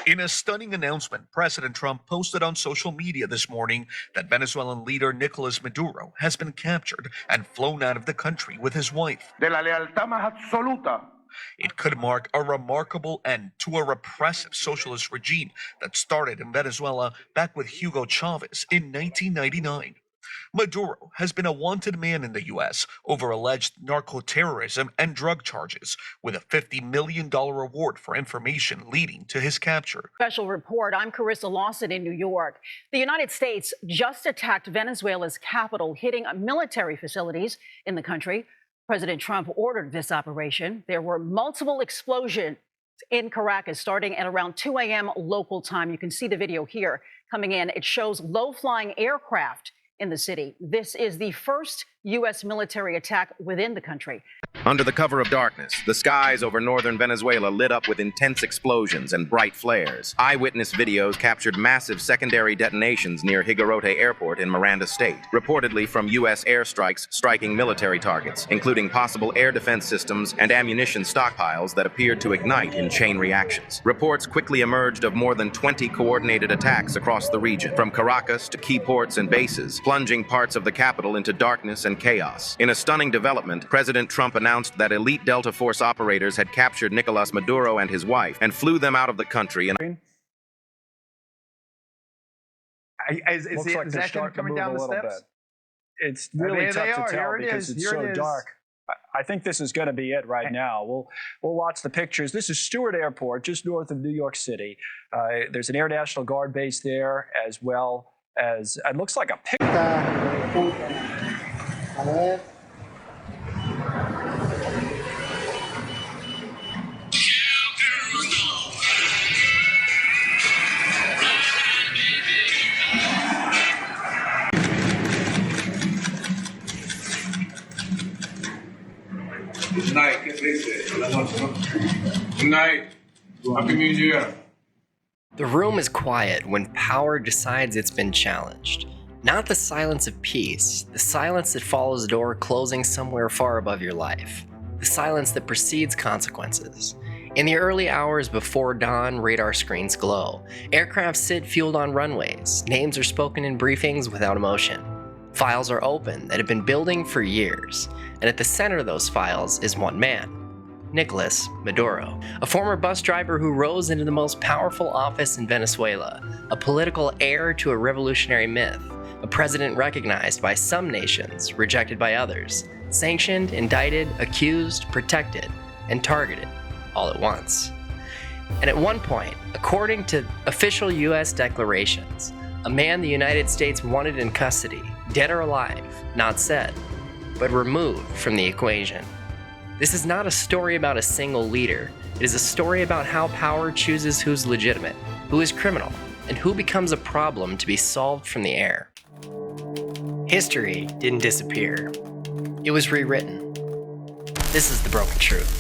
In a stunning announcement, President Trump posted on social media this morning that Venezuelan leader Nicolás Maduro has been captured and flown out of the country with his wife. De la lealtad más absoluta. It could mark a remarkable end to a repressive socialist regime that started in Venezuela back with Hugo Chávez in 1999. Maduro has been a wanted man in the U.S. over alleged narco-terrorism and drug charges, with a $50 million reward for information leading to his capture. Special report. I'm Carissa Lawson in New York. The United States just attacked Venezuela's capital, hitting military facilities in the country. President Trump ordered this operation. There were multiple explosions in Caracas starting at around 2 a.m. local time. You can see the video here coming in. It shows low-flying aircraft in the city. This is the first U.S. military attack within the country. Under the cover of darkness, the skies over northern Venezuela lit up with intense explosions and bright flares. Eyewitness videos captured massive secondary detonations near Higuerote Airport in Miranda State, reportedly from U.S. airstrikes striking military targets, including possible air defense systems and ammunition stockpiles that appeared to ignite in chain reactions. Reports quickly emerged of more than 20 coordinated attacks across the region, from Caracas to key ports and bases, plunging parts of the capital into darkness and chaos. In a stunning development, President Trump announced that elite Delta Force operators had captured Nicolás Maduro and his wife and flew them out of the country. Is that him coming down the steps? It's really tough to tell because it's so dark. I think this is going to be it right now. We'll watch the pictures. This is Stewart Airport, just north of New York City. There's an Air National Guard base there, as well as it looks like a picture. Good night. Good night. Happy New Year. The room is quiet when power decides it's been challenged. Not the silence of peace, the silence that follows a door closing somewhere far above your life. The silence that precedes consequences. In the early hours before dawn, radar screens glow. Aircraft sit fueled on runways. Names are spoken in briefings without emotion. Files are open that have been building for years. And at the center of those files is one man, Nicolás Maduro, a former bus driver who rose into the most powerful office in Venezuela, a political heir to a revolutionary myth, a president recognized by some nations, rejected by others, sanctioned, indicted, accused, protected, and targeted all at once. And at one point, according to official U.S. declarations, a man the United States wanted in custody, dead or alive, not said, but removed from the equation. This is not a story about a single leader. It is a story about how power chooses who's legitimate, who is criminal, and who becomes a problem to be solved from the air. History didn't disappear. It was rewritten. This is the broken truth.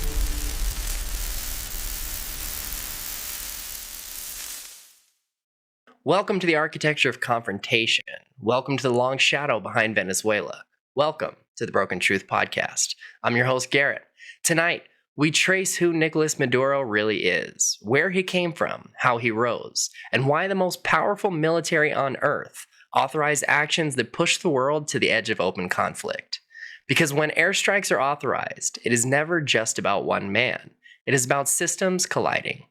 Welcome to the architecture of confrontation. Welcome to the long shadow behind Venezuela. Welcome to the Broken Truth Podcast. I'm your host, Garrett. Tonight, we trace who Nicolás Maduro really is, where he came from, how he rose, and why the most powerful military on earth authorized actions that push the world to the edge of open conflict. Because when airstrikes are authorized, it is never just about one man. It is about systems colliding.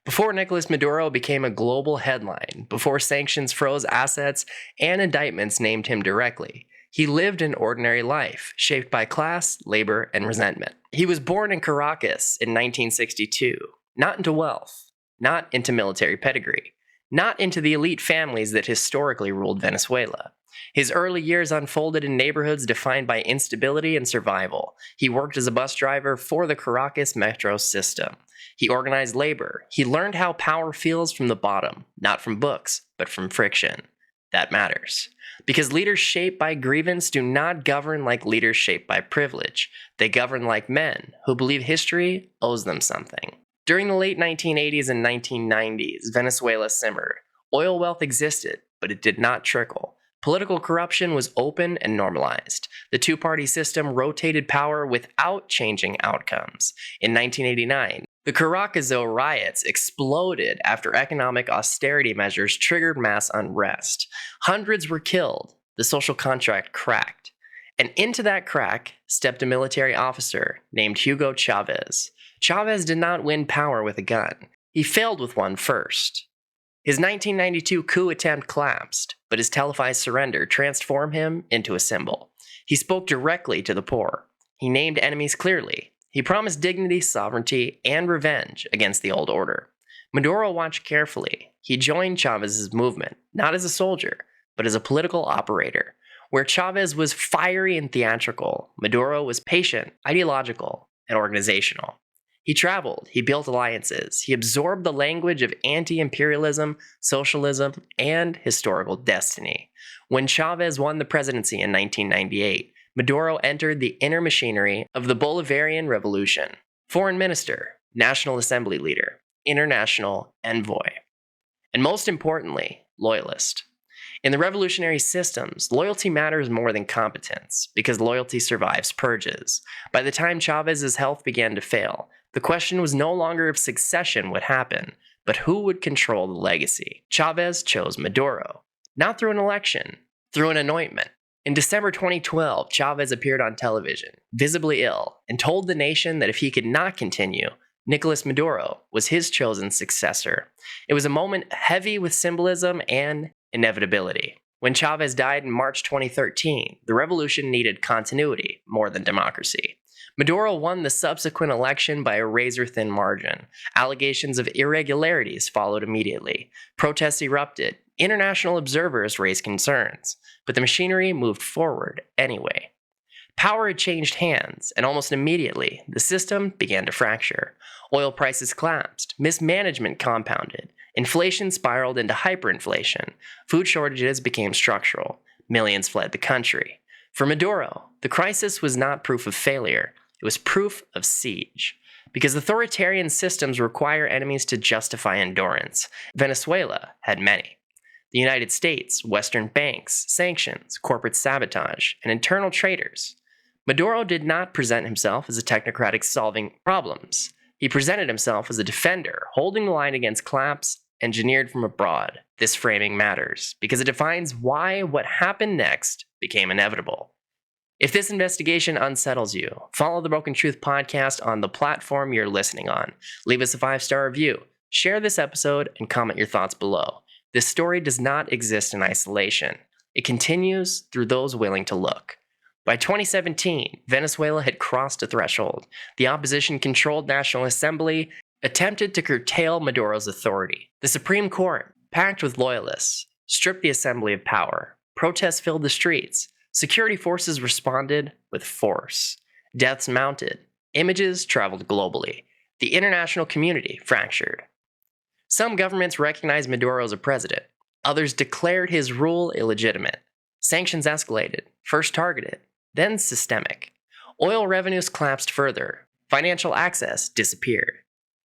Before Nicolás Maduro became a global headline, before sanctions froze assets and indictments named him directly, he lived an ordinary life, shaped by class, labor, and resentment. He was born in Caracas in 1962, not into wealth, not into military pedigree, not into the elite families that historically ruled Venezuela. His early years unfolded in neighborhoods defined by instability and survival. He worked as a bus driver for the Caracas metro system. He organized labor. He learned how power feels from the bottom, not from books, but from friction. That matters. Because leaders shaped by grievance do not govern like leaders shaped by privilege. They govern like men who believe history owes them something. During the late 1980s and 1990s, Venezuela simmered. Oil wealth existed, but it did not trickle. Political corruption was open and normalized. The two-party system rotated power without changing outcomes. In 1989, The Caracazo riots exploded after economic austerity measures triggered mass unrest. Hundreds were killed. The social contract cracked. And into that crack stepped a military officer named Hugo Chávez. Chávez did not win power with a gun. He failed with one first. His 1992 coup attempt collapsed, but his televised surrender transformed him into a symbol. He spoke directly to the poor. He named enemies clearly. He promised dignity, sovereignty, and revenge against the old order. Maduro watched carefully. He joined Chávez's movement, not as a soldier, but as a political operator. Where Chávez was fiery and theatrical, Maduro was patient, ideological, and organizational. He traveled, he built alliances, he absorbed the language of anti-imperialism, socialism, and historical destiny. When Chávez won the presidency in 1998, Maduro entered the inner machinery of the Bolivarian Revolution. Foreign minister, National Assembly leader, international envoy, and most importantly, loyalist. In the revolutionary systems, loyalty matters more than competence because loyalty survives purges. By the time Chávez's health began to fail, the question was no longer if succession would happen, but who would control the legacy. Chávez chose Maduro, not through an election, through an anointment. In December 2012, Chávez appeared on television, visibly ill, and told the nation that if he could not continue, Nicolás Maduro was his chosen successor. It was a moment heavy with symbolism and inevitability. When Chávez died in March 2013, the revolution needed continuity more than democracy. Maduro won the subsequent election by a razor-thin margin. Allegations of irregularities followed immediately. Protests erupted. International observers raised concerns. But the machinery moved forward anyway. Power had changed hands, and almost immediately, the system began to fracture. Oil prices collapsed. Mismanagement compounded. Inflation spiraled into hyperinflation. Food shortages became structural. Millions fled the country. For Maduro, the crisis was not proof of failure. It was proof of siege. Because authoritarian systems require enemies to justify endurance. Venezuela had many. The United States, Western banks, sanctions, corporate sabotage, and internal traitors. Maduro did not present himself as a technocratic solving problems. He presented himself as a defender, holding the line against collapse engineered from abroad. This framing matters because it defines why what happened next became inevitable. If this investigation unsettles you, follow the Broken Truth podcast on the platform you're listening on. Leave us a 5-star review, share this episode, and comment your thoughts below. This story does not exist in isolation. It continues through those willing to look. By 2017, Venezuela had crossed a threshold. The opposition-controlled National Assembly attempted to curtail Maduro's authority. The Supreme Court, packed with loyalists, stripped the assembly of power. Protests filled the streets. Security forces responded with force. Deaths mounted. Images traveled globally. The international community fractured. Some governments recognized Maduro as a president. Others declared his rule illegitimate. Sanctions escalated, first targeted, then systemic. Oil revenues collapsed further. Financial access disappeared.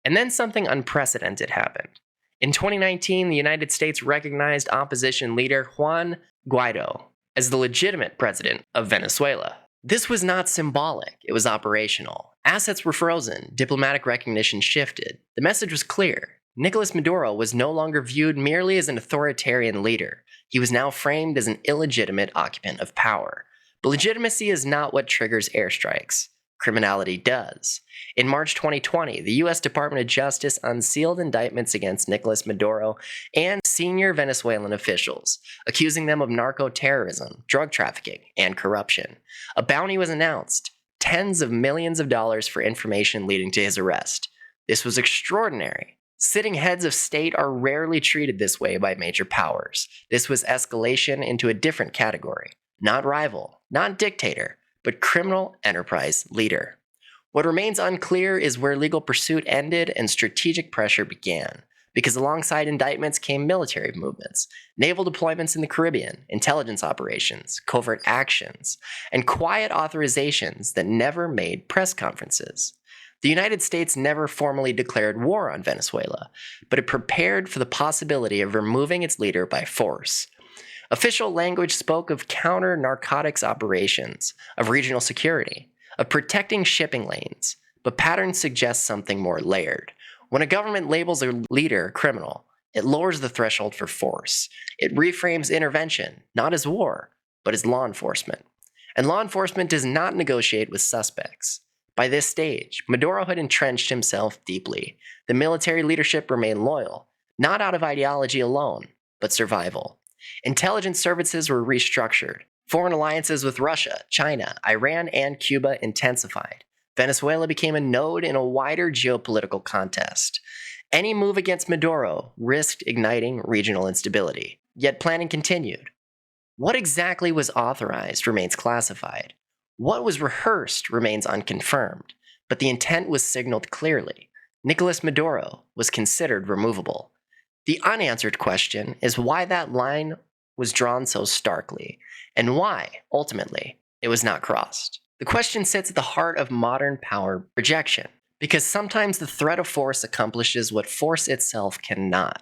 And then something unprecedented happened. In 2019, the United States recognized opposition leader Juan Guaido as the legitimate president of Venezuela. This was not symbolic, it was operational. Assets were frozen, diplomatic recognition shifted. The message was clear. Nicolás Maduro was no longer viewed merely as an authoritarian leader. He was now framed as an illegitimate occupant of power. But legitimacy is not what triggers airstrikes. Criminality does. In March 2020, the U.S. Department of Justice unsealed indictments against Nicolás Maduro and senior Venezuelan officials, accusing them of narco-terrorism, drug trafficking, and corruption. A bounty was announced, tens of millions of dollars for information leading to his arrest. This was extraordinary. Sitting heads of state are rarely treated this way by major powers. This was escalation into a different category. Not rival, not dictator, but criminal enterprise leader. What remains unclear is where legal pursuit ended and strategic pressure began, because alongside indictments came military movements, naval deployments in the Caribbean, intelligence operations, covert actions, and quiet authorizations that never made press conferences. The United States never formally declared war on Venezuela, but it prepared for the possibility of removing its leader by force. Official language spoke of counter-narcotics operations, of regional security, of protecting shipping lanes. But patterns suggest something more layered. When a government labels a leader criminal, it lowers the threshold for force. It reframes intervention, not as war, but as law enforcement. And law enforcement does not negotiate with suspects. By this stage, Maduro had entrenched himself deeply. The military leadership remained loyal, not out of ideology alone, but survival. Intelligence services were restructured. Foreign alliances with Russia, China, Iran, and Cuba intensified. Venezuela became a node in a wider geopolitical contest. Any move against Maduro risked igniting regional instability, yet planning continued. What exactly was authorized remains classified. What was rehearsed remains unconfirmed, but the intent was signaled clearly. Nicolás Maduro was considered removable. The unanswered question is why that line was drawn so starkly, and why, ultimately, it was not crossed. The question sits at the heart of modern power projection, because sometimes the threat of force accomplishes what force itself cannot,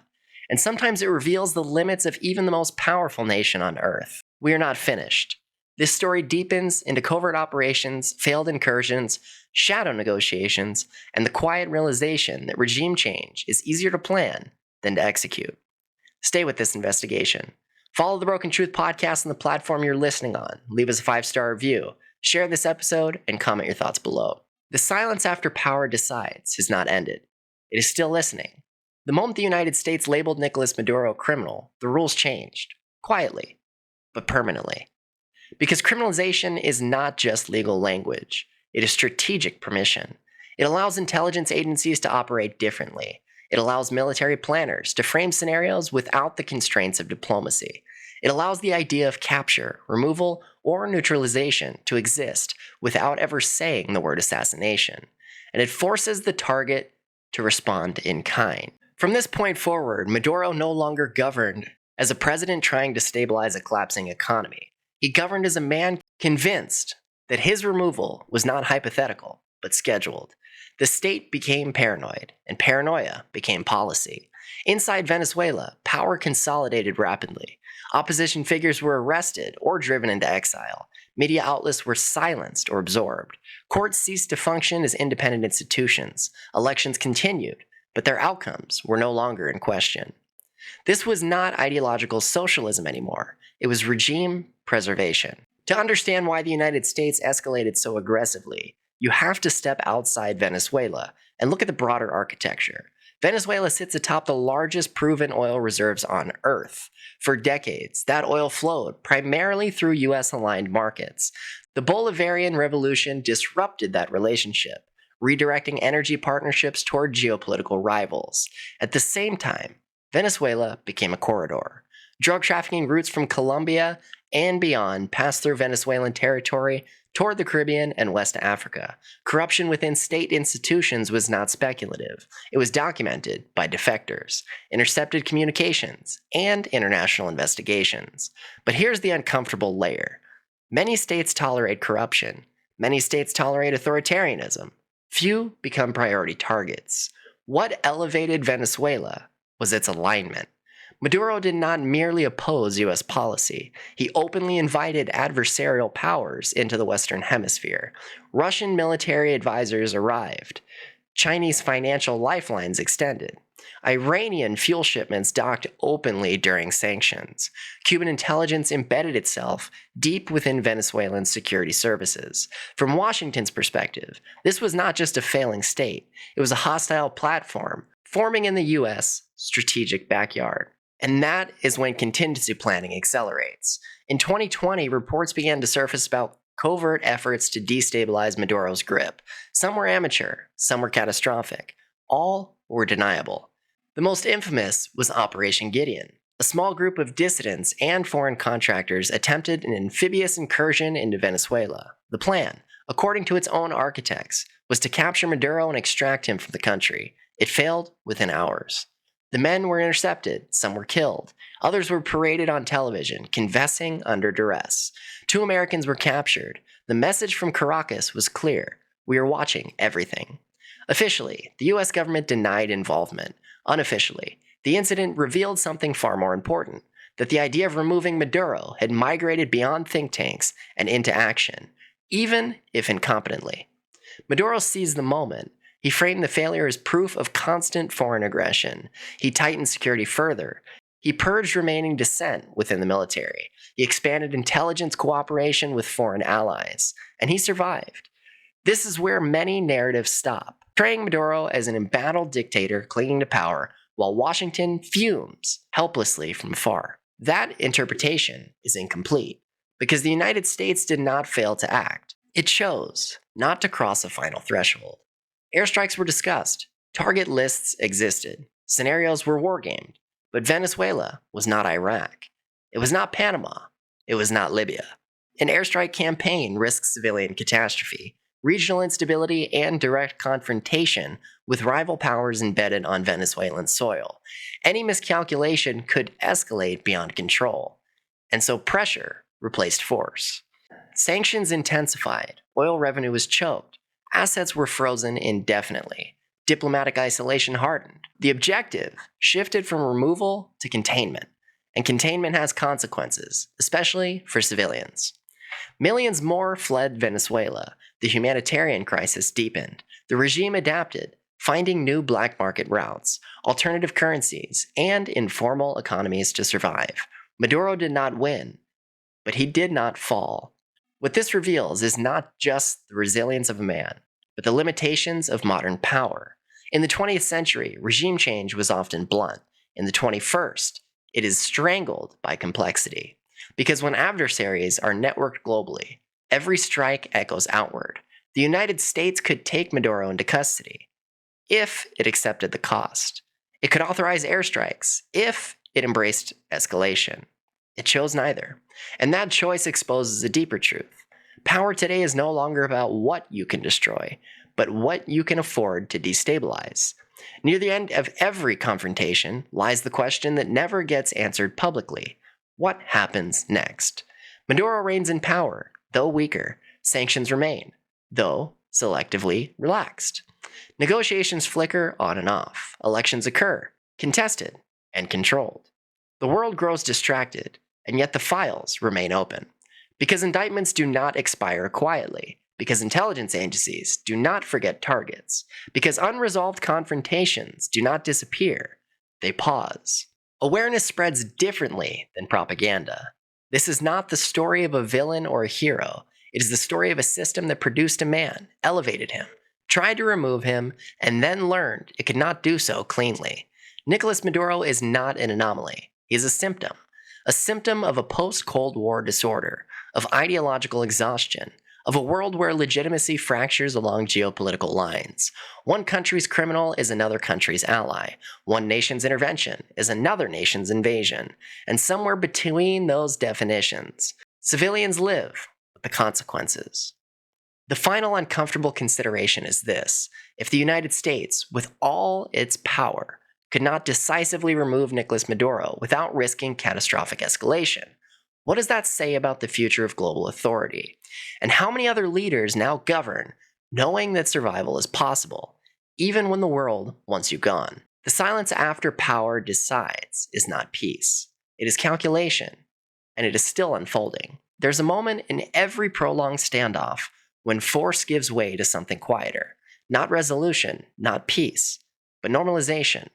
and sometimes it reveals the limits of even the most powerful nation on Earth. We are not finished. This story deepens into covert operations, failed incursions, shadow negotiations, and the quiet realization that regime change is easier to plan than to execute. Stay with this investigation. Follow the Broken Truth podcast on the platform you're listening on. Leave us a 5-star review. Share this episode and comment your thoughts below. The silence after power decides has not ended. It is still listening. The moment the United States labeled Nicolás Maduro a criminal, the rules changed. Quietly, but permanently. Because criminalization is not just legal language. It is strategic permission. It allows intelligence agencies to operate differently. It allows military planners to frame scenarios without the constraints of diplomacy. It allows the idea of capture, removal, or neutralization to exist without ever saying the word assassination. And it forces the target to respond in kind. From this point forward, Maduro no longer governed as a president trying to stabilize a collapsing economy. He governed as a man convinced that his removal was not hypothetical, but scheduled. The state became paranoid, and paranoia became policy. Inside Venezuela, power consolidated rapidly. Opposition figures were arrested or driven into exile. Media outlets were silenced or absorbed. Courts ceased to function as independent institutions. Elections continued, but their outcomes were no longer in question. This was not ideological socialism anymore. It was regime preservation. To understand why the United States escalated so aggressively, you have to step outside Venezuela and look at the broader architecture. Venezuela sits atop the largest proven oil reserves on Earth. For decades, that oil flowed primarily through US-aligned markets. The Bolivarian Revolution disrupted that relationship, redirecting energy partnerships toward geopolitical rivals. At the same time, Venezuela became a corridor. Drug trafficking routes from Colombia and beyond passed through Venezuelan territory toward the Caribbean and West Africa. Corruption within state institutions was not speculative. It was documented by defectors, intercepted communications, and international investigations. But here's the uncomfortable layer. Many states tolerate corruption. Many states tolerate authoritarianism. Few become priority targets. What elevated Venezuela was its alignment. Maduro did not merely oppose U.S. policy. He openly invited adversarial powers into the Western Hemisphere. Russian military advisors arrived. Chinese financial lifelines extended. Iranian fuel shipments docked openly during sanctions. Cuban intelligence embedded itself deep within Venezuelan security services. From Washington's perspective, this was not just a failing state. It was a hostile platform forming in the U.S. strategic backyard. And that is when contingency planning accelerates. In 2020, reports began to surface about covert efforts to destabilize Maduro's grip. Some were amateur, some were catastrophic. All were deniable. The most infamous was Operation Gideon. A small group of dissidents and foreign contractors attempted an amphibious incursion into Venezuela. The plan, according to its own architects, was to capture Maduro and extract him from the country. It failed within hours. The men were intercepted, some were killed. Others were paraded on television, confessing under duress. 2 Americans were captured. The message from Caracas was clear. We are watching everything. Officially, the US government denied involvement. Unofficially, the incident revealed something far more important, that the idea of removing Maduro had migrated beyond think tanks and into action, even if incompetently. Maduro seized the moment. He framed the failure as proof of constant foreign aggression. He tightened security further. He purged remaining dissent within the military. He expanded intelligence cooperation with foreign allies. And he survived. This is where many narratives stop, portraying Maduro as an embattled dictator clinging to power, while Washington fumes helplessly from afar. That interpretation is incomplete, because the United States did not fail to act. It chose not to cross a final threshold. Airstrikes were discussed, target lists existed, scenarios were wargamed, but Venezuela was not Iraq. It was not Panama. It was not Libya. An airstrike campaign risks civilian catastrophe, regional instability, and direct confrontation with rival powers embedded on Venezuelan soil. Any miscalculation could escalate beyond control. And so pressure replaced force. Sanctions intensified, oil revenue was choked, assets were frozen indefinitely, diplomatic isolation hardened. The objective shifted from removal to containment, and containment has consequences, especially for civilians. Millions more fled Venezuela. The humanitarian crisis deepened. The regime adapted, finding new black market routes, alternative currencies, and informal economies to survive. Maduro did not win, but he did not fall. What this reveals is not just the resilience of a man, but the limitations of modern power. In the 20th century, regime change was often blunt. In the 21st, it is strangled by complexity. Because when adversaries are networked globally, every strike echoes outward. The United States could take Maduro into custody if it accepted the cost. It could authorize airstrikes if it embraced escalation. It chose neither. And that choice exposes a deeper truth. Power today is no longer about what you can destroy, but what you can afford to destabilize. Near the end of every confrontation lies the question that never gets answered publicly. What happens next? Maduro reigns in power, though weaker. Sanctions remain, though selectively relaxed. Negotiations flicker on and off. Elections occur, contested and controlled. The world grows distracted, and yet the files remain open. Because indictments do not expire quietly. Because intelligence agencies do not forget targets. Because unresolved confrontations do not disappear. They pause. Awareness spreads differently than propaganda. This is not the story of a villain or a hero. It is the story of a system that produced a man, elevated him, tried to remove him, and then learned it could not do so cleanly. Nicolás Maduro is not an anomaly. He is a symptom of a post-Cold War disorder, of ideological exhaustion, of a world where legitimacy fractures along geopolitical lines. One country's criminal is another country's ally. One nation's intervention is another nation's invasion. And somewhere between those definitions, civilians live with the consequences. The final uncomfortable consideration is this: if the United States, with all its power, could not decisively remove Nicolás Maduro without risking catastrophic escalation, what does that say about the future of global authority? And how many other leaders now govern, knowing that survival is possible, even when the world wants you gone? The silence after power decides is not peace. It is calculation, and it is still unfolding. There's a moment in every prolonged standoff when force gives way to something quieter. Not resolution, not peace, but normalization.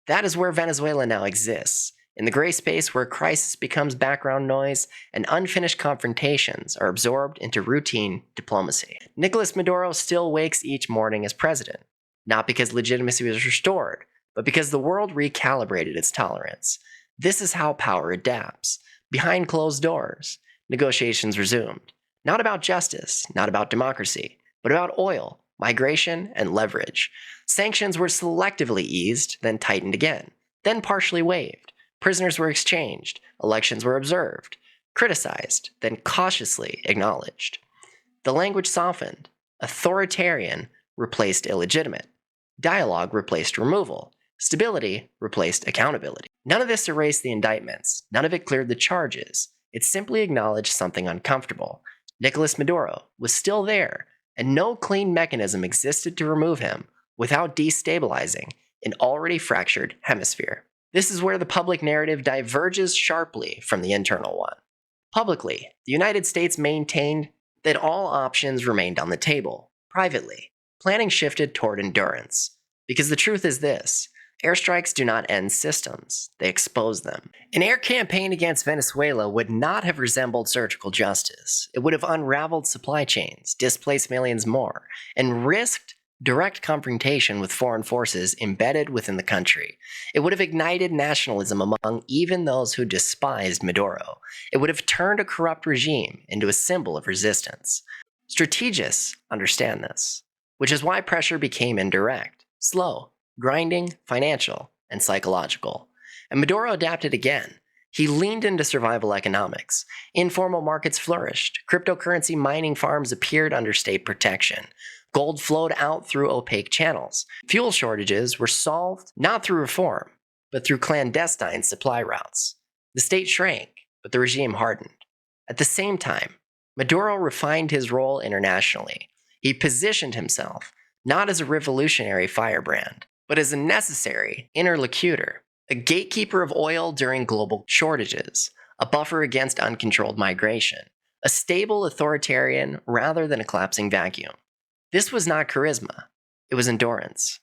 That is where Venezuela now exists. In the gray space where crisis becomes background noise and unfinished confrontations are absorbed into routine diplomacy. Nicolás Maduro still wakes each morning as president, not because legitimacy was restored, but because the world recalibrated its tolerance. This is how power adapts. Behind closed doors, negotiations resumed. Not about justice, not about democracy, but about oil, migration, and leverage. Sanctions were selectively eased, then tightened again, then partially waived. Prisoners were exchanged, elections were observed, criticized, then cautiously acknowledged. The language softened. Authoritarian replaced illegitimate. Dialogue replaced removal. Stability replaced accountability. None of this erased the indictments. None of it cleared the charges. It simply acknowledged something uncomfortable. Nicolás Maduro was still there, and no clean mechanism existed to remove him without destabilizing an already fractured hemisphere. This is where the public narrative diverges sharply from the internal one. Publicly, the United States maintained that all options remained on the table. Privately, planning shifted toward endurance. Because the truth is this: airstrikes do not end systems, they expose them. An air campaign against Venezuela would not have resembled surgical justice. It would have unraveled supply chains, displaced millions more, and risked direct confrontation with foreign forces embedded within the country. It would have ignited nationalism among even those who despised Maduro. It would have turned a corrupt regime into a symbol of resistance. Strategists understand this, which is why pressure became indirect, slow, grinding, financial, and psychological. And Maduro adapted again. He leaned into survival economics. Informal markets flourished. Cryptocurrency mining farms appeared under state protection. Gold flowed out through opaque channels. Fuel shortages were solved not through reform, but through clandestine supply routes. The state shrank, but the regime hardened. At the same time, Maduro refined his role internationally. He positioned himself not as a revolutionary firebrand, but as a necessary interlocutor, a gatekeeper of oil during global shortages, a buffer against uncontrolled migration, a stable authoritarian rather than a collapsing vacuum. This was not charisma, it was endurance.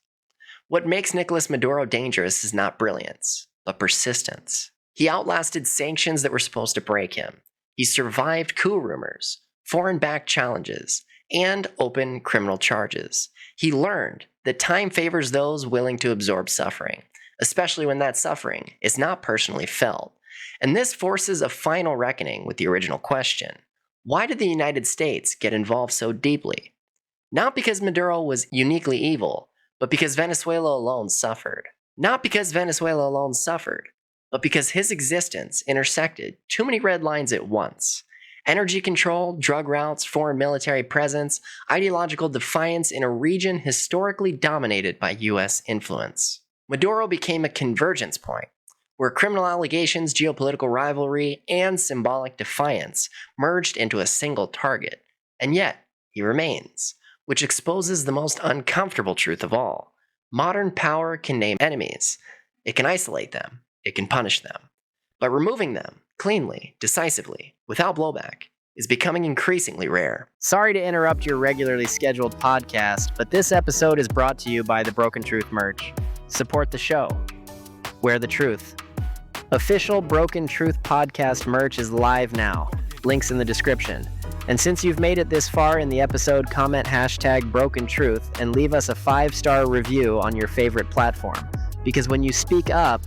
What makes Nicolás Maduro dangerous is not brilliance, but persistence. He outlasted sanctions that were supposed to break him. He survived coup rumors, foreign-backed challenges, and open criminal charges. He learned that time favors those willing to absorb suffering, especially when that suffering is not personally felt. And this forces a final reckoning with the original question: why did the United States get involved so deeply? Not because Maduro was uniquely evil, but because Venezuela alone suffered. Not because Venezuela alone suffered, but because his existence intersected too many red lines at once. Energy control, drug routes, foreign military presence, ideological defiance in a region historically dominated by US influence. Maduro became a convergence point, where criminal allegations, geopolitical rivalry, and symbolic defiance merged into a single target. And yet, he remains, which exposes the most uncomfortable truth of all. Modern power can name enemies. It can isolate them. It can punish them. But removing them cleanly, decisively, without blowback, is becoming increasingly rare. Sorry to interrupt your regularly scheduled podcast, but this episode is brought to you by the Broken Truth merch. Support the show. Wear the truth. Official Broken Truth podcast merch is live now. Links in the description. And since you've made it this far in the episode, comment hashtag Broken Truth and leave us a 5-star review on your favorite platform. Because when you speak up,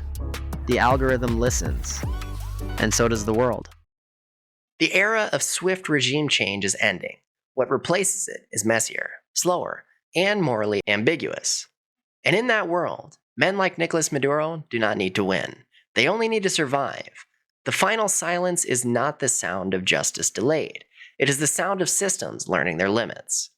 the algorithm listens. And so does the world. The era of swift regime change is ending. What replaces it is messier, slower, and morally ambiguous. And in that world, men like Nicolás Maduro do not need to win. They only need to survive. The final silence is not the sound of justice delayed. It is the sound of systems learning their limits.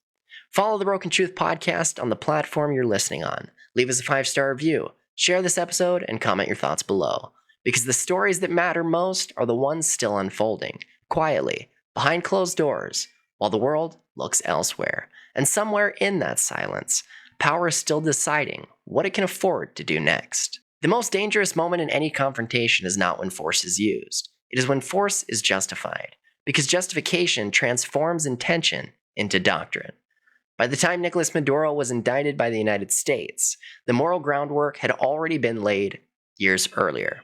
Follow the Broken Truth podcast on the platform you're listening on. Leave us a 5-star review. Share this episode and comment your thoughts below. Because the stories that matter most are the ones still unfolding, quietly, behind closed doors, while the world looks elsewhere. And somewhere in that silence, power is still deciding what it can afford to do next. The most dangerous moment in any confrontation is not when force is used. It is when force is justified, because justification transforms intention into doctrine. By the time Nicolás Maduro was indicted by the United States, the moral groundwork had already been laid years earlier.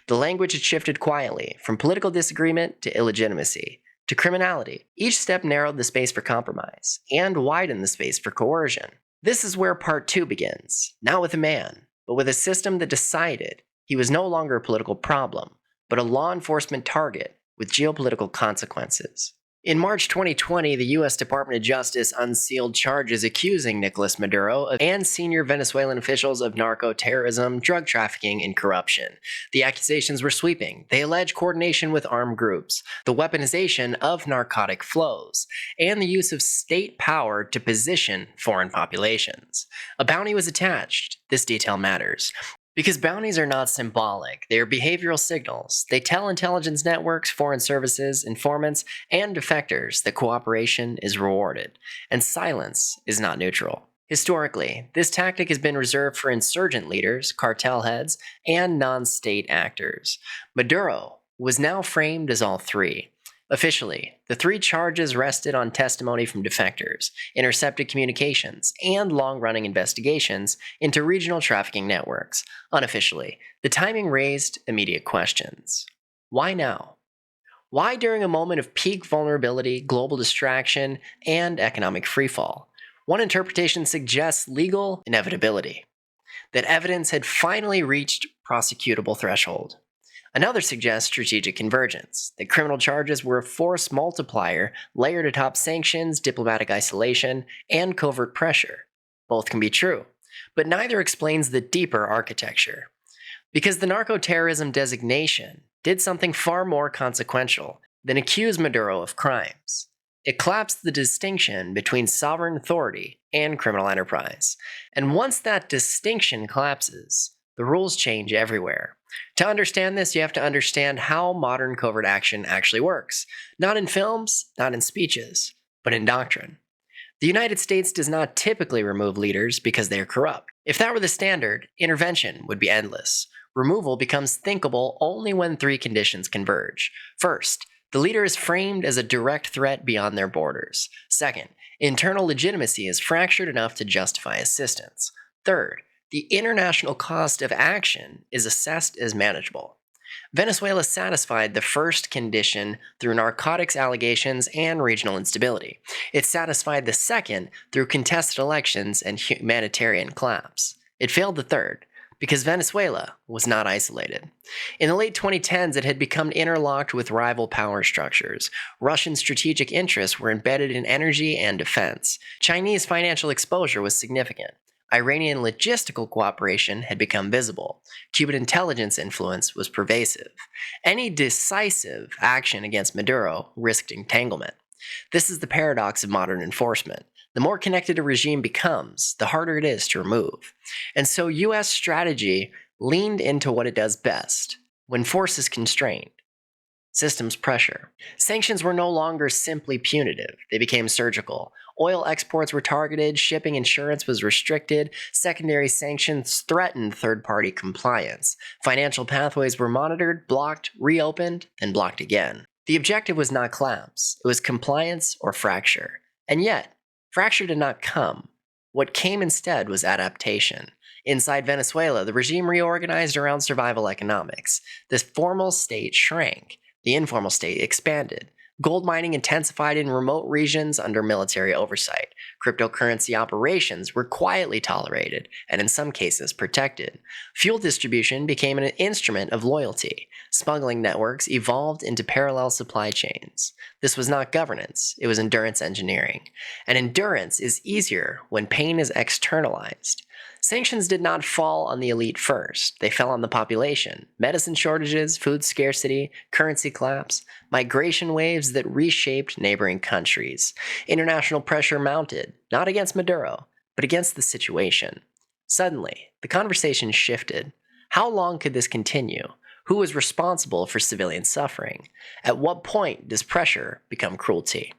The language had shifted quietly, from political disagreement to illegitimacy, to criminality. Each step narrowed the space for compromise, and widened the space for coercion. This is where part 2 begins, not with a man, but with a system that decided he was no longer a political problem, but a law enforcement target with geopolitical consequences. In March 2020, the U.S. Department of Justice unsealed charges accusing Nicolás Maduro and senior Venezuelan officials of narco-terrorism, drug trafficking, and corruption. The accusations were sweeping. They allege coordination with armed groups, the weaponization of narcotic flows, and the use of state power to position foreign populations. A bounty was attached. This detail matters. Because bounties are not symbolic, they are behavioral signals. They tell intelligence networks, foreign services, informants, and defectors that cooperation is rewarded, and silence is not neutral. Historically, this tactic has been reserved for insurgent leaders, cartel heads, and non-state actors. Maduro was now framed as all three. Officially, the three charges rested on testimony from defectors, intercepted communications, and long-running investigations into regional trafficking networks. Unofficially, the timing raised immediate questions. Why now? Why during a moment of peak vulnerability, global distraction, and economic freefall? One interpretation suggests legal inevitability, that evidence had finally reached prosecutable threshold. Another suggests strategic convergence, that criminal charges were a force multiplier layered atop sanctions, diplomatic isolation, and covert pressure. Both can be true, but neither explains the deeper architecture. Because the narco-terrorism designation did something far more consequential than accuse Maduro of crimes. It collapsed the distinction between sovereign authority and criminal enterprise. And once that distinction collapses, the rules change everywhere. To understand this, you have to understand how modern covert action actually works. Not in films, not in speeches, but in doctrine. The United States does not typically remove leaders because they are corrupt. If that were the standard, intervention would be endless. Removal becomes thinkable only when three conditions converge. First, the leader is framed as a direct threat beyond their borders. Second, internal legitimacy is fractured enough to justify assistance. Third, the international cost of action is assessed as manageable. Venezuela satisfied the first condition through narcotics allegations and regional instability. It satisfied the second through contested elections and humanitarian collapse. It failed the third, because Venezuela was not isolated. In the late 2010s, it had become interlocked with rival power structures. Russian strategic interests were embedded in energy and defense. Chinese financial exposure was significant. Iranian logistical cooperation had become visible. Cuban intelligence influence was pervasive. Any decisive action against Maduro risked entanglement. This is the paradox of modern enforcement. The more connected a regime becomes, the harder it is to remove. And so U.S. strategy leaned into what it does best when force is constrained: systems pressure. Sanctions were no longer simply punitive. They became surgical. Oil exports were targeted, shipping insurance was restricted, secondary sanctions threatened third-party compliance. Financial pathways were monitored, blocked, reopened, and blocked again. The objective was not collapse. It was compliance or fracture. And yet, fracture did not come. What came instead was adaptation. Inside Venezuela, the regime reorganized around survival economics. The formal state shrank. The informal state expanded. Gold mining intensified in remote regions under military oversight. Cryptocurrency operations were quietly tolerated and in some cases protected. Fuel distribution became an instrument of loyalty. Smuggling networks evolved into parallel supply chains. This was not governance, it was endurance engineering. And endurance is easier when pain is externalized. Sanctions did not fall on the elite first. They fell on the population. Medicine shortages, food scarcity, currency collapse, migration waves that reshaped neighboring countries. International pressure mounted, not against Maduro, but against the situation. Suddenly, the conversation shifted. How long could this continue? Who was responsible for civilian suffering? At what point does pressure become cruelty?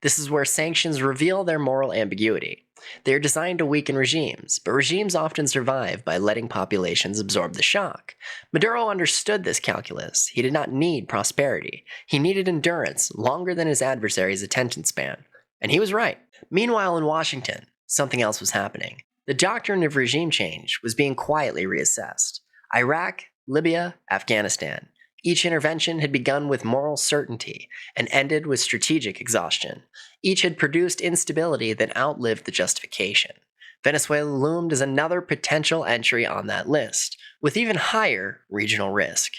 This is where sanctions reveal their moral ambiguity. They are designed to weaken regimes, but regimes often survive by letting populations absorb the shock. Maduro understood this calculus. He did not need prosperity. He needed endurance longer than his adversary's attention span. And he was right. Meanwhile, in Washington, something else was happening. The doctrine of regime change was being quietly reassessed. Iraq, Libya, Afghanistan. Each intervention had begun with moral certainty and ended with strategic exhaustion. Each had produced instability that outlived the justification. Venezuela loomed as another potential entry on that list, with even higher regional risk.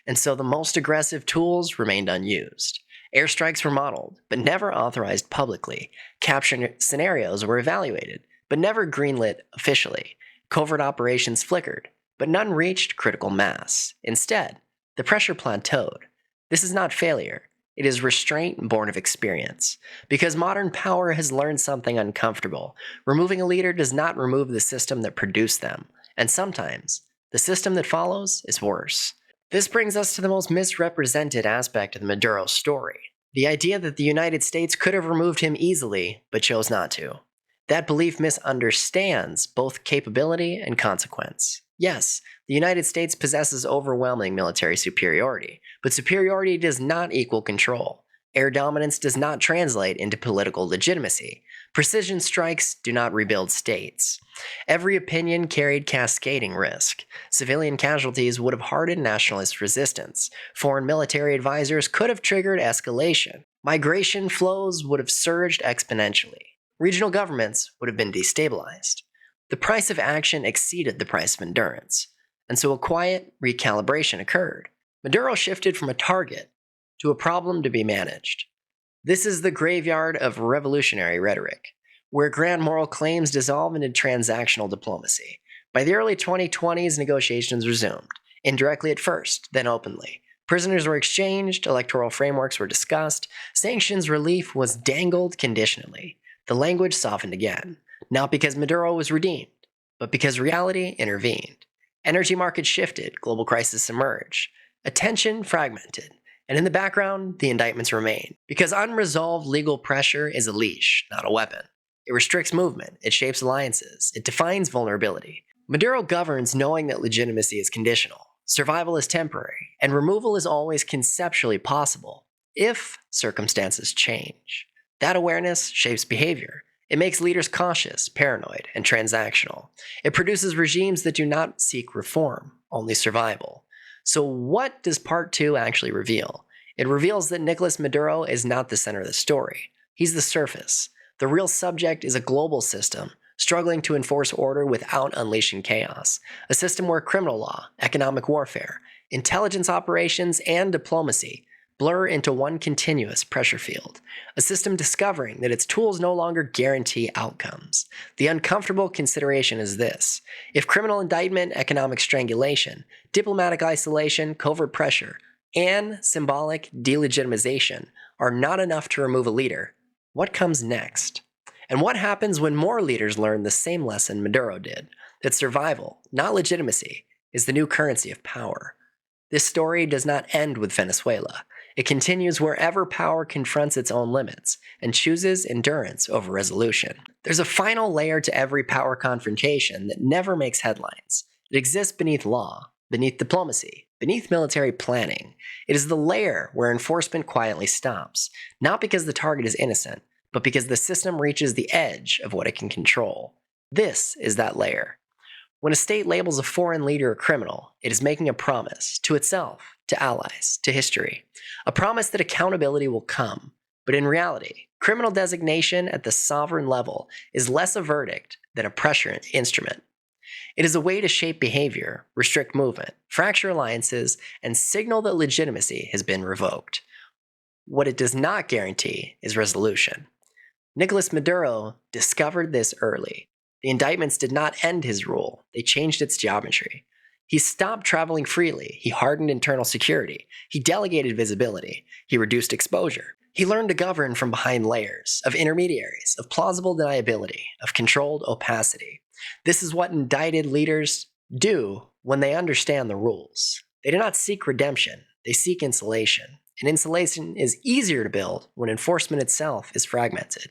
And so the most aggressive tools remained unused. Airstrikes were modeled, but never authorized publicly. Capture scenarios were evaluated, but never greenlit officially. Covert operations flickered, but none reached critical mass. Instead, the pressure plateaued. This is not failure. It is restraint born of experience. Because modern power has learned something uncomfortable. Removing a leader does not remove the system that produced them. And sometimes, the system that follows is worse. This brings us to the most misrepresented aspect of the Maduro story. The idea that the United States could have removed him easily, but chose not to. That belief misunderstands both capability and consequence. Yes, the United States possesses overwhelming military superiority, but superiority does not equal control. Air dominance does not translate into political legitimacy. Precision strikes do not rebuild states. Every opinion carried cascading risk. Civilian casualties would have hardened nationalist resistance. Foreign military advisors could have triggered escalation. Migration flows would have surged exponentially. Regional governments would have been destabilized. The price of action exceeded the price of endurance, and so a quiet recalibration occurred. Maduro shifted from a target to a problem to be managed. This is the graveyard of revolutionary rhetoric, where grand moral claims dissolve into transactional diplomacy. By the early 2020s, negotiations resumed, indirectly at first, then openly. Prisoners were exchanged, electoral frameworks were discussed, sanctions relief was dangled conditionally. The language softened again, not because Maduro was redeemed, but because reality intervened. Energy markets shifted, global crisis emerged, attention fragmented, and in the background, the indictments remain. Because unresolved legal pressure is a leash, not a weapon. It restricts movement, it shapes alliances, it defines vulnerability. Maduro governs knowing that legitimacy is conditional, survival is temporary, and removal is always conceptually possible, if circumstances change. That awareness shapes behavior. It makes leaders cautious, paranoid, and transactional. It produces regimes that do not seek reform, only survival. So what does Part 2 actually reveal? It reveals that Nicolás Maduro is not the center of the story. He's the surface. The real subject is a global system, struggling to enforce order without unleashing chaos. A system where criminal law, economic warfare, intelligence operations, and diplomacy blur into one continuous pressure field. A system discovering that its tools no longer guarantee outcomes. The uncomfortable consideration is this: if criminal indictment, economic strangulation, diplomatic isolation, covert pressure, and symbolic delegitimization are not enough to remove a leader, what comes next? And what happens when more leaders learn the same lesson Maduro did, that survival, not legitimacy, is the new currency of power? This story does not end with Venezuela. It continues wherever power confronts its own limits and chooses endurance over resolution. There's a final layer to every power confrontation that never makes headlines. It exists beneath law, beneath diplomacy, beneath military planning. It is the layer where enforcement quietly stops, not because the target is innocent, but because the system reaches the edge of what it can control. This is that layer. When a state labels a foreign leader a criminal, it is making a promise to itself, to allies, to history. A promise that accountability will come. But in reality, criminal designation at the sovereign level is less a verdict than a pressure instrument. It is a way to shape behavior, restrict movement, fracture alliances, and signal that legitimacy has been revoked. What it does not guarantee is resolution. Nicolás Maduro discovered this early. The indictments did not end his rule, they changed its geometry. He stopped traveling freely, he hardened internal security, he delegated visibility, he reduced exposure. He learned to govern from behind layers, of intermediaries, of plausible deniability, of controlled opacity. This is what indicted leaders do when they understand the rules. They do not seek redemption, they seek insulation. And insulation is easier to build when enforcement itself is fragmented.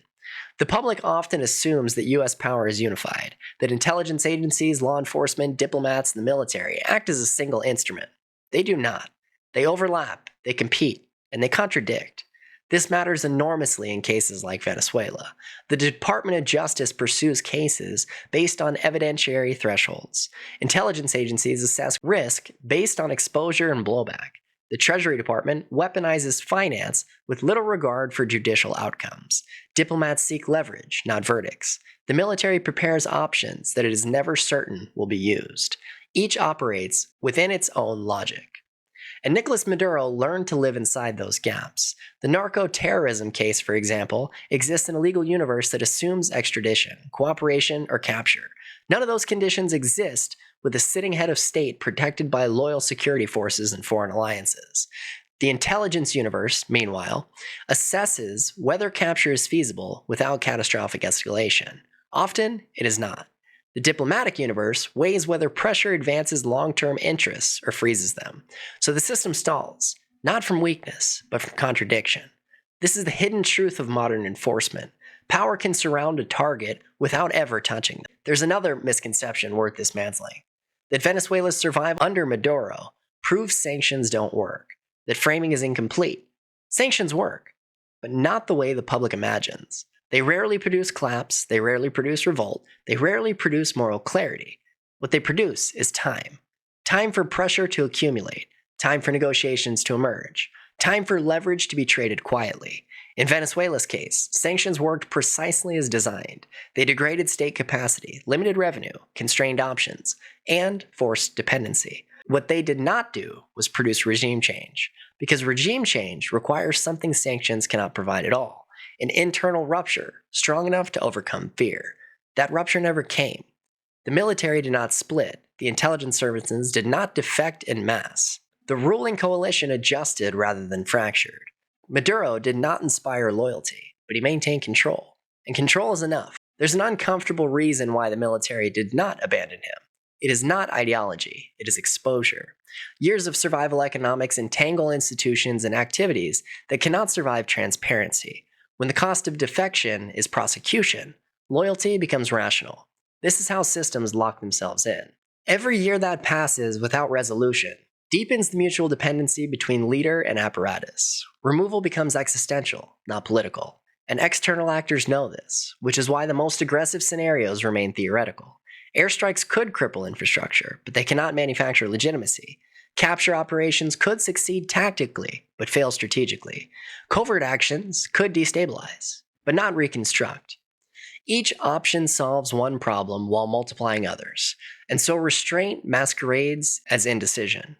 The public often assumes that U.S. power is unified, that intelligence agencies, law enforcement, diplomats, and the military act as a single instrument. They do not. They overlap, they compete, and they contradict. This matters enormously in cases like Venezuela. The Department of Justice pursues cases based on evidentiary thresholds. Intelligence agencies assess risk based on exposure and blowback. The Treasury Department weaponizes finance with little regard for judicial outcomes. Diplomats seek leverage, not verdicts. The military prepares options that it is never certain will be used. Each operates within its own logic. And Nicolás Maduro learned to live inside those gaps. The narco-terrorism case, for example, exists in a legal universe that assumes extradition, cooperation, or capture. None of those conditions exist with a sitting head of state protected by loyal security forces and foreign alliances. The intelligence universe, meanwhile, assesses whether capture is feasible without catastrophic escalation. Often, it is not. The diplomatic universe weighs whether pressure advances long-term interests or freezes them. So the system stalls, not from weakness, but from contradiction. This is the hidden truth of modern enforcement. Power can surround a target without ever touching them. There's another misconception worth dismantling. That Venezuela's survival under Maduro proves sanctions don't work. That framing is incomplete. Sanctions work. but not the way the public imagines. They rarely produce collapse, they rarely produce revolt, they rarely produce moral clarity. What they produce is time. Time for pressure to accumulate, time for negotiations to emerge, time for leverage to be traded quietly. In Venezuela's case, sanctions worked precisely as designed. They degraded state capacity, limited revenue, constrained options, and forced dependency. What they did not do was produce regime change, because regime change requires something sanctions cannot provide at all: an internal rupture strong enough to overcome fear. That rupture never came. The military did not split. The intelligence services did not defect en masse. The ruling coalition adjusted rather than fractured. Maduro did not inspire loyalty, but he maintained control. And control is enough. There's an uncomfortable reason why the military did not abandon him. It is not ideology, it is exposure. Years of survival economics entangle institutions and activities that cannot survive transparency. When the cost of defection is prosecution, loyalty becomes rational. This is how systems lock themselves in. Every year that passes without resolution deepens the mutual dependency between leader and apparatus. Removal becomes existential, not political. And external actors know this, which is why the most aggressive scenarios remain theoretical. Airstrikes could cripple infrastructure, but they cannot manufacture legitimacy. Capture operations could succeed tactically, but fail strategically. Covert actions could destabilize, but not reconstruct. Each option solves one problem while multiplying others, and so restraint masquerades as indecision.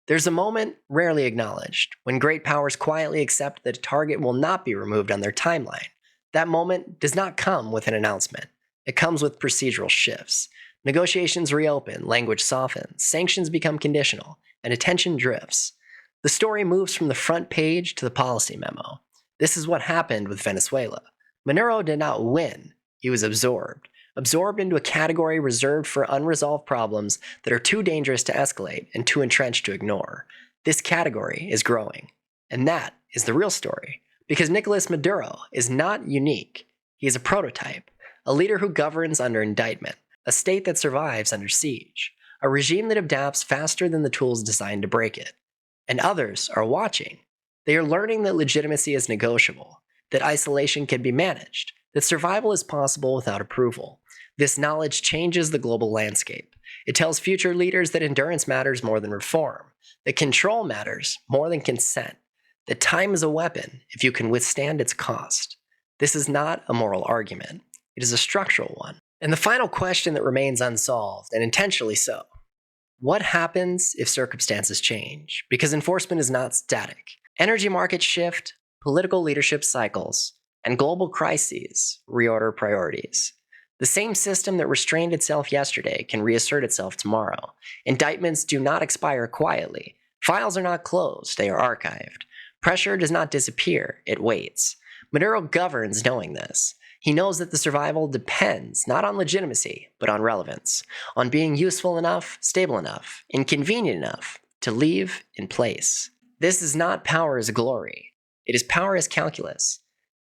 There's a moment, rarely acknowledged, when great powers quietly accept that a target will not be removed on their timeline. That moment does not come with an announcement. It comes with procedural shifts. Negotiations reopen, language softens, sanctions become conditional, and attention drifts. The story moves from the front page to the policy memo. This is what happened with Venezuela. Maduro did not win. He was absorbed into a category reserved for unresolved problems that are too dangerous to escalate and too entrenched to ignore. This category is growing. And that is the real story. Because Nicolás Maduro is not unique. He is a prototype, a leader who governs under indictment, a state that survives under siege, a regime that adapts faster than the tools designed to break it. And others are watching. They are learning that legitimacy is negotiable, that isolation can be managed, that survival is possible without approval. This knowledge changes the global landscape. It tells future leaders that endurance matters more than reform, that control matters more than consent, that time is a weapon if you can withstand its cost. This is not a moral argument. It is a structural one. And the final question that remains unsolved, and intentionally so: what happens if circumstances change? Because enforcement is not static. Energy markets shift, political leadership cycles, and global crises reorder priorities. The same system that restrained itself yesterday can reassert itself tomorrow. Indictments do not expire quietly. Files are not closed, they are archived. Pressure does not disappear, it waits. Maduro governs knowing this. He knows that the survival depends not on legitimacy, but on relevance, on being useful enough, stable enough, inconvenient enough to leave in place. This is not power as glory. It is power as calculus.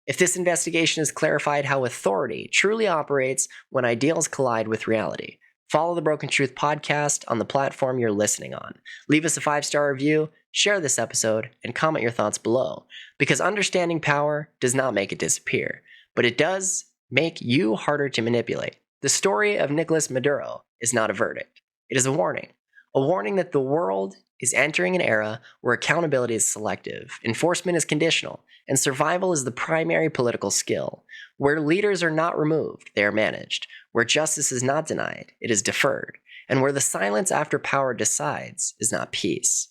If this investigation has clarified how authority truly operates when ideals collide with reality, follow the Broken Truth podcast on the platform you're listening on. Leave us a 5-star review, share this episode, and comment your thoughts below. Because understanding power does not make it disappear, but it does make you harder to manipulate. The story of Nicolás Maduro is not a verdict. It is a warning that the world is entering an era where accountability is selective, enforcement is conditional, and survival is the primary political skill. Where leaders are not removed, they are managed. Where justice is not denied, it is deferred. And where the silence after power decides is not peace.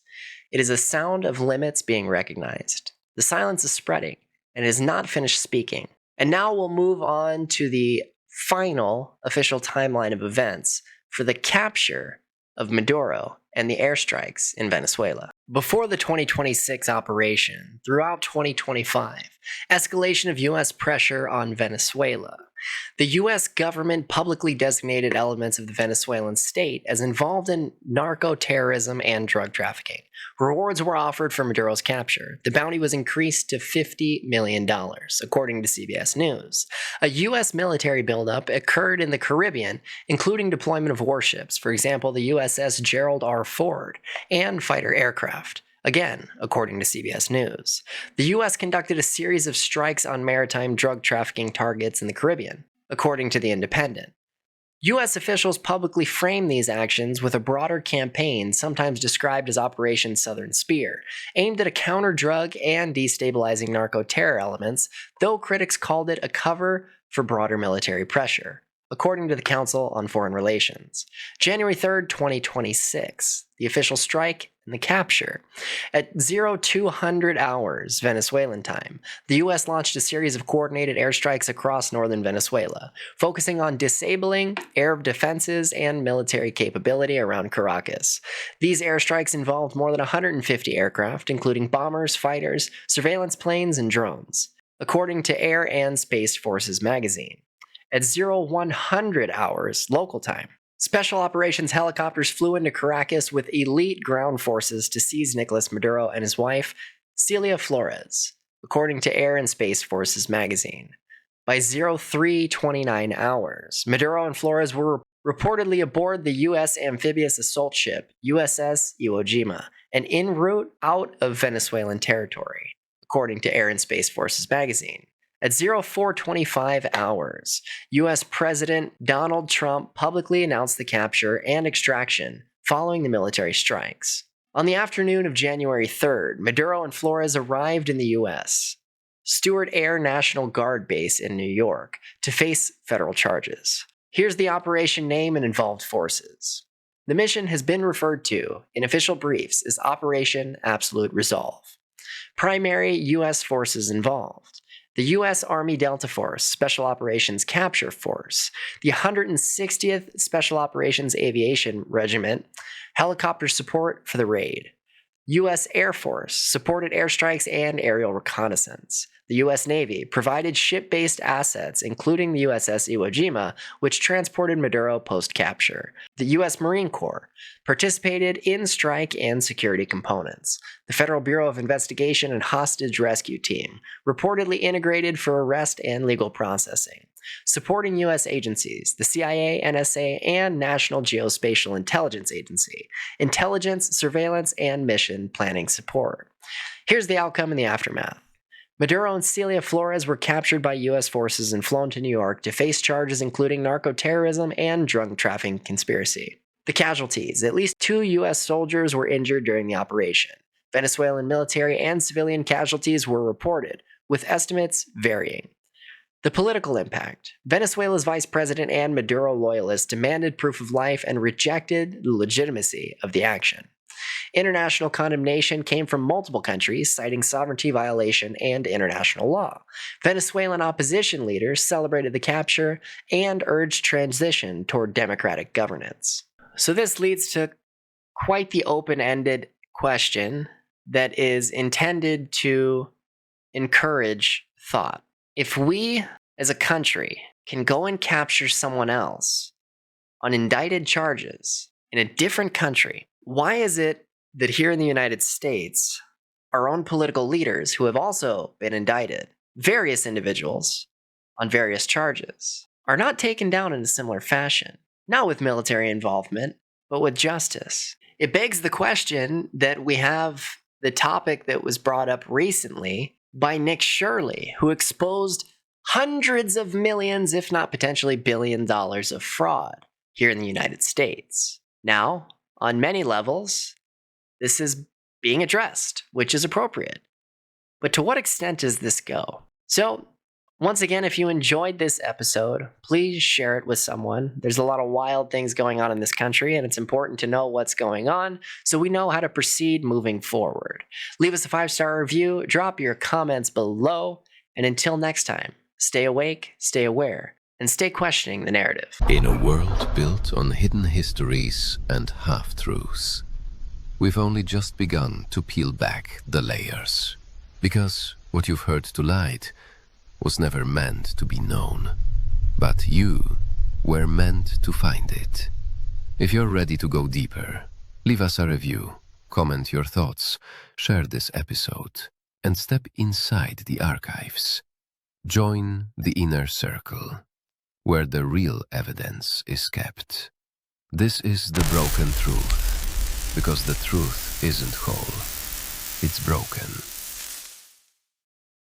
It is a sound of limits being recognized. The silence is spreading, and it is not finished speaking. And now we'll move on to the final official timeline of events for the capture of Maduro and the airstrikes in Venezuela. Before the 2026 operation, throughout 2025, escalation of U.S. pressure on Venezuela. The U.S. government publicly designated elements of the Venezuelan state as involved in narco-terrorism and drug trafficking. Rewards were offered for Maduro's capture. The bounty was increased to $50 million, according to CBS News. A U.S. military buildup occurred in the Caribbean, including deployment of warships, for example, the USS Gerald R. Ford, and fighter aircraft. Again, according to CBS News, the U.S. conducted a series of strikes on maritime drug trafficking targets in the Caribbean, according to The Independent. U.S. officials publicly framed these actions with a broader campaign, sometimes described as Operation Southern Spear, aimed at a counter-drug and destabilizing narco-terror elements, though critics called it a cover for broader military pressure, according to the Council on Foreign Relations. January 3rd, 2026, the official strike and the capture. At 0200 hours Venezuelan time, the U.S. launched a series of coordinated airstrikes across northern Venezuela, focusing on disabling air defenses and military capability around Caracas. These airstrikes involved more than 150 aircraft, including bombers, fighters, surveillance planes, and drones, according to Air and Space Forces magazine. At 0100 hours local time, Special Operations helicopters flew into Caracas with elite ground forces to seize Nicolás Maduro and his wife, Celia Flores, according to Air and Space Forces magazine. By 0329 hours, Maduro and Flores were reportedly aboard the U.S. amphibious assault ship USS Iwo Jima and en route out of Venezuelan territory, according to Air and Space Forces magazine. At 0425 hours, U.S. President Donald Trump publicly announced the capture and extraction following the military strikes. On the afternoon of January 3rd, Maduro and Flores arrived in the U.S. Stewart Air National Guard Base in New York to face federal charges. Here's the operation name and involved forces. The mission has been referred to in official briefs as Operation Absolute Resolve. Primary U.S. forces involved: the U.S. Army Delta Force Special Operations Capture Force, the 160th Special Operations Aviation Regiment, helicopter support for the raid. U.S. Air Force supported airstrikes and aerial reconnaissance. The U.S. Navy provided ship-based assets, including the USS Iwo Jima, which transported Maduro post-capture. The U.S. Marine Corps participated in strike and security components. The Federal Bureau of Investigation and Hostage Rescue Team reportedly integrated for arrest and legal processing. Supporting U.S. agencies, the CIA, NSA, and National Geospatial Intelligence Agency, intelligence, surveillance, and mission planning support. Here's the outcome in the aftermath. Maduro and Celia Flores were captured by U.S. forces and flown to New York to face charges including narco-terrorism and drug trafficking conspiracy. The casualties: at least 2 U.S. soldiers were injured during the operation. Venezuelan military and civilian casualties were reported, with estimates varying. The political impact: Venezuela's vice president and Maduro loyalists demanded proof of life and rejected the legitimacy of the action. International condemnation came from multiple countries, citing sovereignty violation and international law. Venezuelan opposition leaders celebrated the capture and urged transition toward democratic governance. So this leads to quite the open-ended question that is intended to encourage thought. If we, as a country, can go and capture someone else on indicted charges in a different country, why is it that here in the United States, our own political leaders who have also been indicted, various individuals on various charges, are not taken down in a similar fashion? Not with military involvement, but with justice. It begs the question that we have the topic that was brought up recently by Nick Shirley, who exposed hundreds of millions, if not potentially $billions of fraud here in the United States. Now, on many levels, this is being addressed, which is appropriate. But to what extent does this go? So, once again, if you enjoyed this episode, please share it with someone. There's a lot of wild things going on in this country, and it's important to know what's going on so we know how to proceed moving forward. Leave us a 5-star review, drop your comments below, and until next time, stay awake, stay aware, and stay questioning the narrative. In a world built on hidden histories and half-truths, we've only just begun to peel back the layers. Because what you've heard tonight was never meant to be known. But you were meant to find it. If you're ready to go deeper, leave us a review, comment your thoughts, share this episode, and step inside the archives. Join the inner circle, where the real evidence is kept. This is the broken truth, because the truth isn't whole it's broken.